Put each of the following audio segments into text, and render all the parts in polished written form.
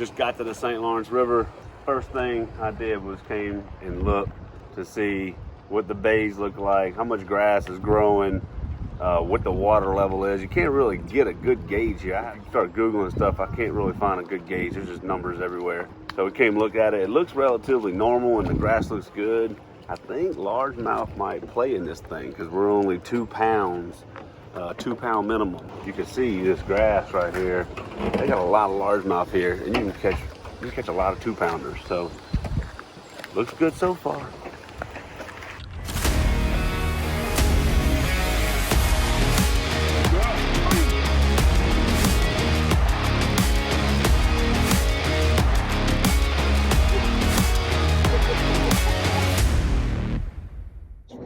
Just got to the St. Lawrence River. First thing I did was came and looked to see what the bays look like, how much grass is growing, what the water level is. You can't really get a good gauge here. I started Googling stuff. I can't really find a good gauge. There's just numbers everywhere. So we came look at it. It looks relatively normal and the grass looks good. I think largemouth might play in this thing because we're only 2 pounds, 2 pound minimum. You can see this grass right here. They got a lot of largemouth here, and you can catch a lot of 2 pounders. So looks good so far.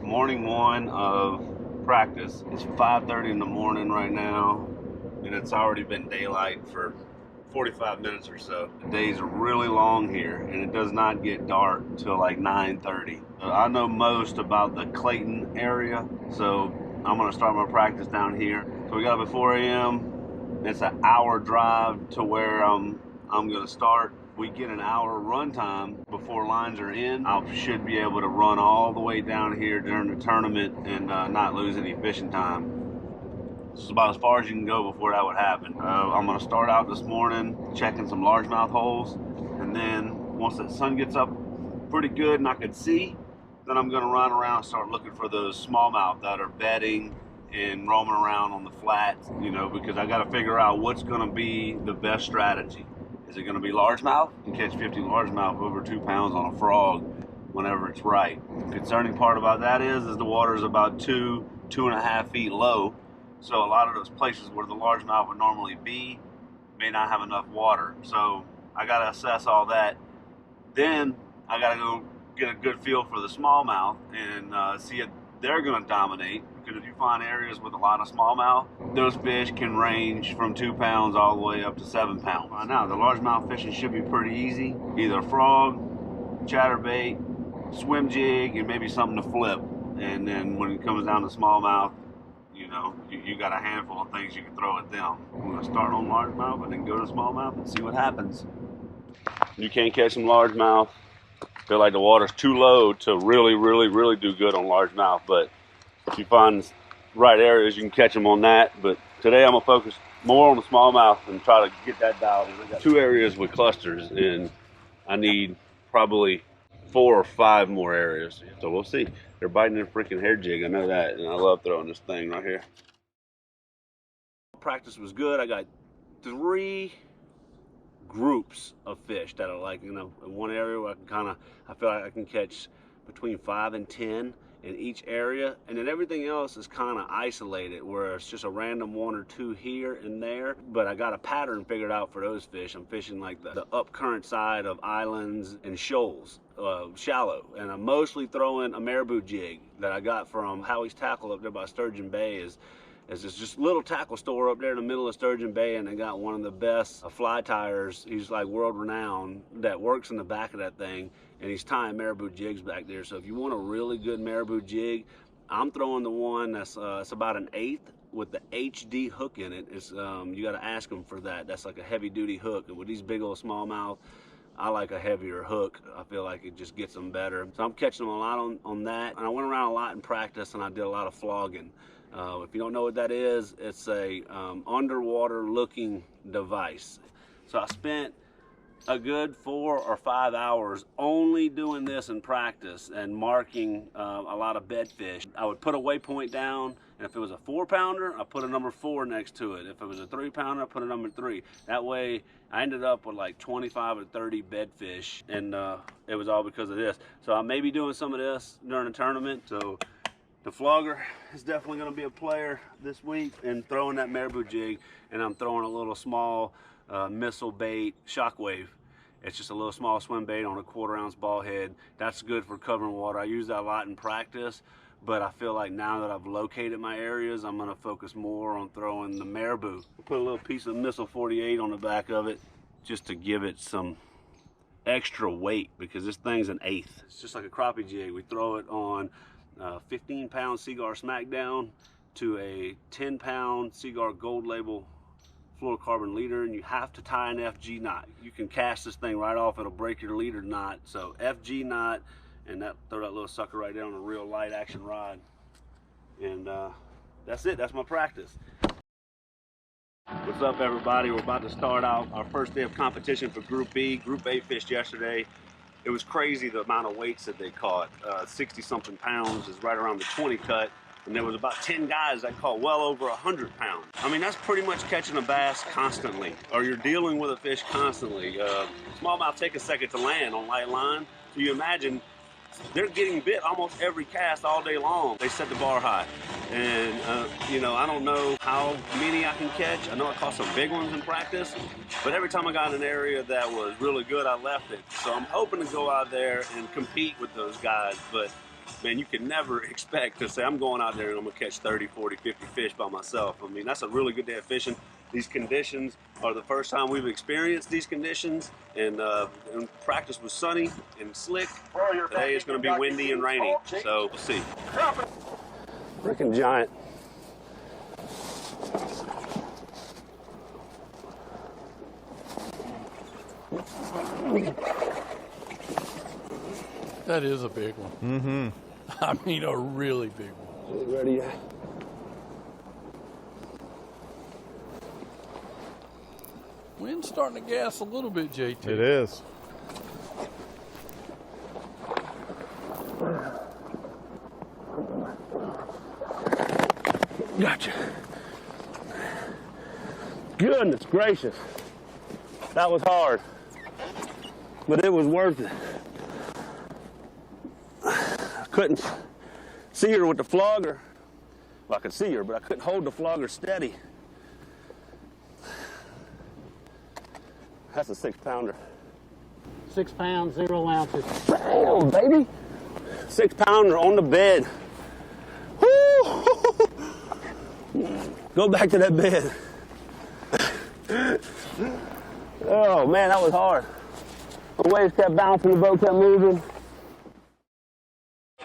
Morning one of practice. It's 5:30 in the morning right now, and it's already been daylight for 45 minutes or so. The days are really long here, and it does not get dark till like 9:30. I know most about the Clayton area, so I'm gonna start my practice down here. So we got up at 4 a.m. It's an hour drive to where I'm gonna start. We get an hour run time before lines are in. I should be able to run all the way down here during the tournament and not lose any fishing time. This is about as far as you can go before that would happen. I'm gonna start out this morning checking some largemouth holes, and then once the sun gets up pretty good and I can see, then I'm gonna run around and start looking for those smallmouth that are bedding and roaming around on the flats, you know, because I gotta figure out what's gonna be the best strategy. Is it going to be largemouth? You can catch 50 largemouth over 2 pounds on a frog whenever it's right. The concerning part about that is the water is about 2.5 feet low. So a lot of those places where the largemouth would normally be may not have enough water. So I got to assess all that. Then I got to go get a good feel for the smallmouth and see if they're going to dominate. Because if you find areas with a lot of smallmouth, those fish can range from 2 pounds all the way up to 7 pounds. Right now, the largemouth fishing should be pretty easy. Either a frog, chatterbait, swim jig, and maybe something to flip. And then when it comes down to smallmouth, you know, you got a handful of things you can throw at them. I'm gonna start on largemouth and then go to smallmouth and see what happens. You can't catch some largemouth. Feel like the water's too low to really do good on largemouth, but if you find the right areas, you can catch them on that. But today I'm gonna focus more on the smallmouth and try to get that dialed in. I got 2 areas with clusters, and I need probably 4 or 5 more areas. So we'll see. They're biting their freaking hair jig, I know that, and I love throwing this thing right here. Practice was good. I got 3 groups of fish that are like, you know, in one area where I feel like I can catch between 5 and 10 in each area, and then everything else is kind of isolated where it's just a random 1 or 2 here and there. But I got a pattern figured out for those fish. I'm fishing like the up current side of islands and shoals, shallow, and I'm mostly throwing a Maribou Jig that I got from Howie's Tackle up there by Sturgeon Bay. Is this just little tackle store up there in the middle of Sturgeon Bay, and they got one of the best fly tires. He's like world renowned, that works in the back of that thing, and he's tying Maribou jigs back there. So if you want a really good Maribou jig, I'm throwing the one that's it's about an 1/8 with the HD hook in it. It's you got to ask him for that. That's like a heavy duty hook, and with these big old smallmouth, I like a heavier hook. I feel like it just gets them better. So I'm catching them a lot on that, and I went around a lot in practice, and I did a lot of flogging. If you don't know what that is, it's a underwater looking device. So I spent a good 4 or 5 hours only doing this in practice and marking a lot of bedfish. I would put a waypoint down, and if it was a 4 pounder, I put a number 4 next to it. If it was a 3 pounder, I put a number 3. That way I ended up with like 25 or 30 bedfish, and it was all because of this. So I may be doing some of this during the tournament. So the flogger is definitely going to be a player this week, and throwing that Maribou jig, and I'm throwing a little small missile bait shockwave. It's just a little small swim bait on a 1/4 ounce ball head. That's good for covering water. I use that a lot in practice, but I feel like now that I've located my areas, I'm going to focus more on throwing the Maribou. Put a little piece of Missile 48 on the back of it just to give it some extra weight, because this thing's an 1/8. It's just like a crappie jig. We throw it on 15-pound Seaguar Smackdown to a 10-pound Seaguar Gold Label fluorocarbon leader, and you have to tie an FG knot. You can cast this thing right off, it'll break your leader knot. So FG knot, and throw that little sucker right there on a real light action rod. And that's it, that's my practice. What's up, everybody? We're about to start out our first day of competition for Group B. Group A fished yesterday. It was crazy the amount of weights that they caught. 60 something pounds is right around the 20 cut. And there was about 10 guys that caught well over 100 pounds. I mean, that's pretty much catching a bass constantly, or you're dealing with a fish constantly. Smallmouth take a second to land on light line. So you imagine they're getting bit almost every cast all day long. They set the bar high. And, you know, I don't know how many I can catch. I know I caught some big ones in practice, but every time I got in an area that was really good, I left it. So I'm hoping to go out there and compete with those guys, but man, you can never expect to say, I'm going out there and I'm gonna catch 30, 40, 50 fish by myself. I mean, that's a really good day of fishing. These conditions are the first time we've experienced these conditions, and practice was sunny and slick. Today it's gonna be windy and rainy, so we'll see. Freaking giant. That is a big one. Mm-hmm. I mean, a really big one. Ready yet? Wind's starting to gas a little bit, JT. It is. Gotcha. Goodness gracious. That was hard, but it was worth it. I couldn't see her with the flogger. Well, I could see her, but I couldn't hold the flogger steady. That's a 6-pounder. 6 pounds, 0 ounces. Damn, baby. 6-pounder on the bed. Woo! Go back to that bed. Oh man, that was hard. The waves kept bouncing, the boat kept moving.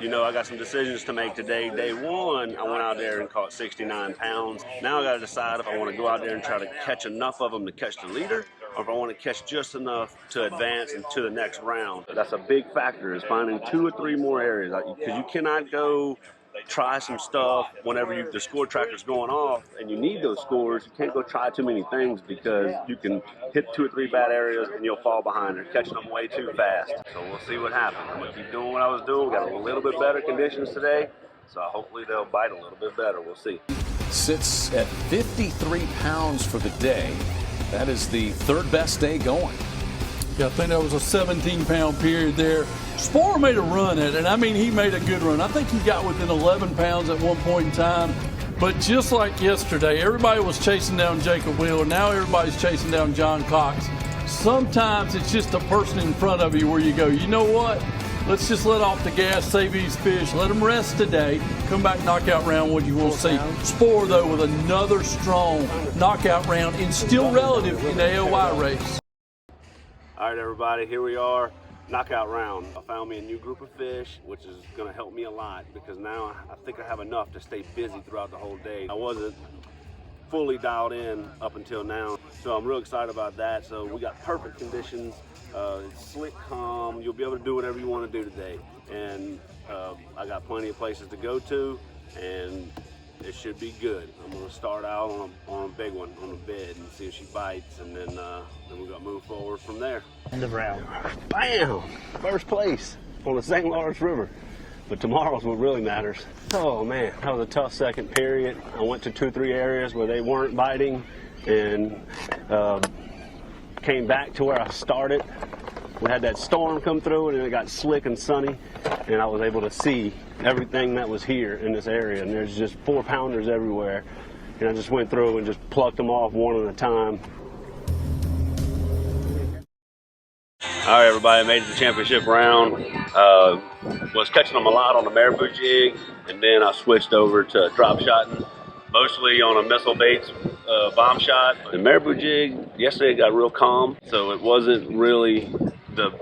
You know, I got some decisions to make today. Day one, I went out there and caught 69 pounds. Now I got to decide if I want to go out there and try to catch enough of them to catch the leader, or if I want to catch just enough to advance into the next round. That's a big factor, is finding 2 or 3 more areas, because you cannot go try some stuff whenever the score tracker's going off and you need those scores. You can't go try too many things, because you can hit 2 or 3 bad areas and you'll fall behind. They're catching them way too fast. So we'll see what happens. I'm gonna keep doing what I was doing. Got a little bit better conditions today, so hopefully they'll bite a little bit better. We'll see. Sits at 53 pounds for the day. That is the 3rd best day going. Yeah, I think that was a 17-pound period there. Sporer made a run at it. I mean, he made a good run. I think he got within 11 pounds at one point in time. But just like yesterday, everybody was chasing down Jacob Wheeler. Now everybody's chasing down John Cox. Sometimes it's just a person in front of you where you go, you know what? Let's just let off the gas, save these fish, let them rest today, come back knockout round what you will see. Sporer, though, with another strong knockout round and still relative in the AOY race. All right, everybody, here we are, knockout round. I found me a new group of fish, which is gonna help me a lot, because now I think I have enough to stay busy throughout the whole day. I wasn't fully dialed in up until now, so I'm real excited about that. So we got perfect conditions, it's slick, calm. You'll be able to do whatever you want to do today. And I got plenty of places to go to, and it should be good. I'm gonna start out on a big one, on the bed, and see if she bites, and then we're gonna move forward from there. End of round. Bam! First place on the St. Lawrence River. But tomorrow's what really matters. Oh man, that was a tough second period. I went to 2 or 3 areas where they weren't biting, and came back to where I started. We had that storm come through, and it got slick and sunny, and I was able to see everything that was here in this area, and there's just 4-pounders everywhere, and I just went through and just plucked them off one at a time. All right, everybody, made it to the championship round. Was catching them a lot on the Maribou Jig, and then I switched over to drop shotting, mostly on a missile baits bomb shot. The Maribou Jig yesterday got real calm, so it wasn't really the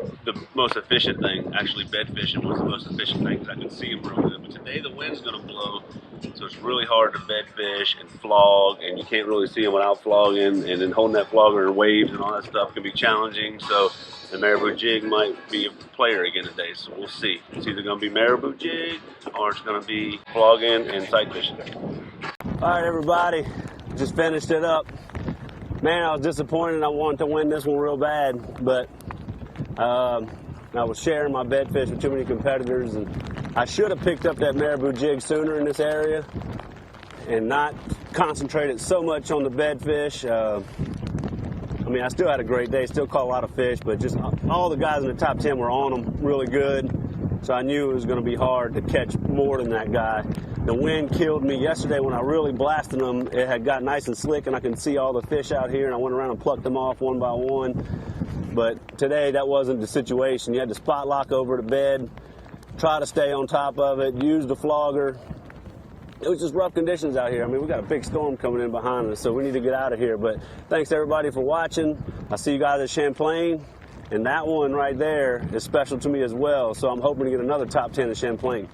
most efficient thing. Actually, bed fishing was the most efficient thing because I could see them real good. But today the wind's gonna blow, So it's really hard to bed fish and flog, and you can't really see them without flogging, and then holding that flogger in waves and all that stuff can be challenging. So the Maribou Jig might be a player again today, so we'll see. It's either going to be Maribou Jig or it's going to be flogging and sight fishing. All right, everybody, just finished it up. Man, I was disappointed. I wanted to win this one real bad, but I was sharing my bed fish with too many competitors, and I should have picked up that Maribou Jig sooner in this area and not concentrated so much on the bed fish. I mean, I still had a great day, still caught a lot of fish, but just all the guys in the top 10 were on them really good, so I knew it was going to be hard to catch more than that guy. The wind killed me yesterday when I really blasted them. It had got nice and slick, and I could see all the fish out here, and I went around and plucked them off one by one. But today, that wasn't the situation. You had to spot lock over the bed, try to stay on top of it, use the flogger. It was just rough conditions out here. I mean, we got a big storm coming in behind us, so we need to get out of here. But thanks, everybody, for watching. I'll see you guys at Champlain. And that one right there is special to me as well, so I'm hoping to get another top 10 at Champlain.